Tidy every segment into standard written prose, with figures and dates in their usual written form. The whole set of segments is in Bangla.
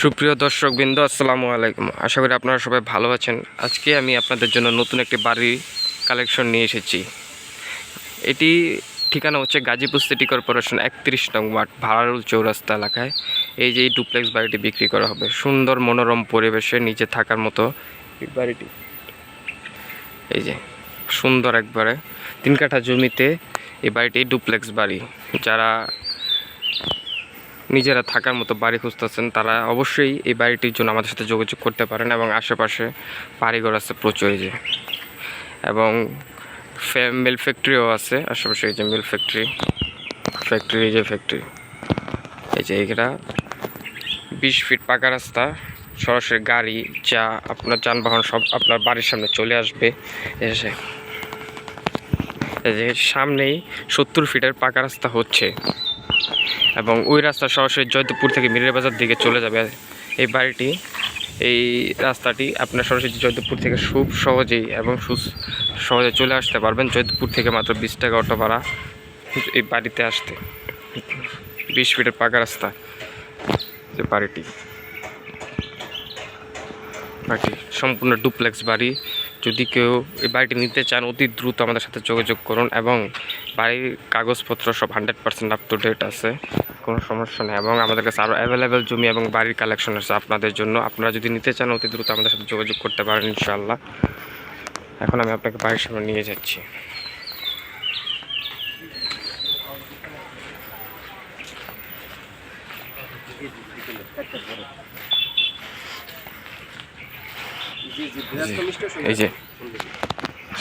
সুপ্রিয় দর্শকবৃন্দ, আসসালামু আলাইকুম। আশা করি আপনারা সবাই ভালো আছেন। আজকে আমি আপনাদের জন্য নতুন একটি বাড়ি কালেকশন নিয়ে এসেছি। এটি ঠিকানা হচ্ছে গাজীপুর সিটি কর্পোরেশন 31 নং ওয়ার্ড ভাড়ারুল চৌরাস্তা এলাকায়। এই যে এই ডুপ্লেক্স বাড়িটি বিক্রি করা হবে সুন্দর মনোরম পরিবেশে নিচে থাকার মতো এই বাড়িটি। এই যে সুন্দর একবারে 3 কাঠা জমিতে এই বাড়িটি ডুপ্লেক্স বাড়ি। যারা নিজেরা থাকার মতো বাড়ি খুঁজতেছেন তারা অবশ্যই এই বাড়িটির জন্য আমাদের সাথে যোগাযোগ করতে পারেন। এবং আশেপাশে বাড়িঘর আছে প্রচুর, এই যে, এবং মিল ফ্যাক্টরিও আছে আশেপাশে। এই যে মিল ফ্যাক্টরি, এই যে ফ্যাক্টরি, এই যে এরা 20 ফিট পাকা রাস্তা, সরাসরি গাড়ি যা আপনার যানবাহন সব আপনার বাড়ির সামনে চলে আসবে। এসে এই যে সামনেই 70 ফিটের পাকা রাস্তা হচ্ছে, এবং ওই রাস্তা সরাসরি জয়দেবপুর থেকে মিরের বাজার দিকে চলে যাবে এই বাড়িটি। এই রাস্তাটি আপনার সরাসরি জয়দেবপুর থেকে খুব সহজেই এবং সহজে চলে আসতে পারবেন। জয়দেবপুর থেকে মাত্র 20 টাকা অটো ভাড়া এই বাড়িতে আসতে। 20 ফিটের পাকা রাস্তা যে বাড়িটি সম্পূর্ণ ডুপ্লেক্স বাড়ি। যদি কেউ এই বাড়িটি নিতে চান অতি দ্রুত আমাদের সাথে যোগাযোগ করুন। এবং বাড়ির কাগজপত্র সব 100% আপ টু ডেট আছে, কোনো সমস্যা নেই। এবং আমাদের কাছে আরও অ্যাভেলেবেল জমি এবং বাড়ির কালেকশন আছে আপনাদের জন্য। আপনারা যদি নিতে চান অতি দ্রুত আমাদের সাথে যোগাযোগ করতে পারেন ইনশাআল্লাহ। এখন আমি আপনাকে বাড়ির সামনে নিয়ে যাচ্ছি। এই যে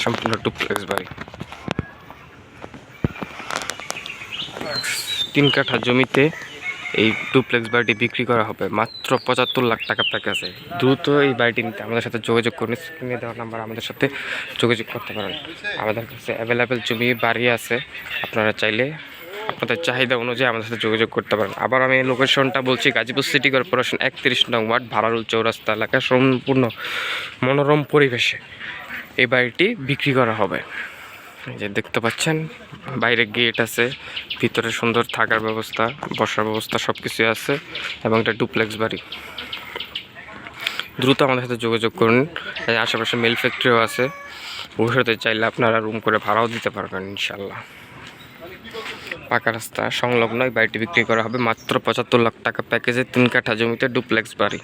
সম্পূর্ণ ডুপ্লেক্স বাড়ি, 3 কাঠা জমিতে এই ডুপ্লেক্স বাড়িটি বিক্রি করা হবে মাত্র 75 লাখ টাকা প্যাকেজে। দ্রুত এই বাড়িটি নিতে আমাদের সাথে যোগাযোগ করুন। স্ক্রিনে দেওয়া নাম্বার আমাদের সাথে যোগাযোগ করতে পারেন। আমাদের কাছে অ্যাভেলেবেল জমি বাড়ি আছে, আপনারা চাইলে আপনাদের চাহিদা অনুযায়ী আমাদের সাথে যোগাযোগ করতে পারেন। আবার আমি লোকেশনটা বলছি, গাজীপুর সিটি কর্পোরেশন 31 নং ওয়ার্ড ভাড়ারুল চৌরাস্তা এলাকায় সম্পূর্ণ মনোরম পরিবেশে এই বাড়িটি বিক্রি করা হবে। এই যে দেখতে পাচ্ছেন, বাইরে গেট আছে, ভিতরে সুন্দর থাকার ব্যবস্থা, বসার ব্যবস্থা সব কিছুই আছে, এবং এটা ডুপ্লেক্স বাড়ি। দ্রুত আমাদের সাথে যোগাযোগ করুন। আশেপাশে মিল ফ্যাক্টরিও আছে, ভবিষ্যতে চাইলে আপনারা রুম করে ভাড়াও দিতে পারবেন ইনশাল্লাহ। পাকা রাস্তা সংলগ্ন এই বাড়িটি বিক্রি করা হবে মাত্র 75 লাখ টাকা প্যাকেজে, 3 কাঠা জমিতে ডুপ্লেক্স বাড়ি।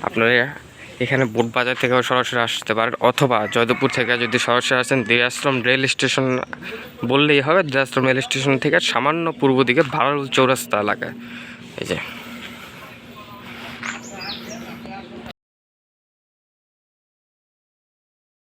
আপনারা এখানে বোটবাজার থেকেও সরাসরি আসতে পারেন, অথবা জয়দেবপুর থেকে যদি সরাসরি আসেন দিরাশ্রম রেল স্টেশন বললেই হবে। দিরাশ্রম রেল স্টেশন থেকে সামান্য পূর্ব দিকে ভাড়ারুল চৌরাস্তা এলাকায়। এই যে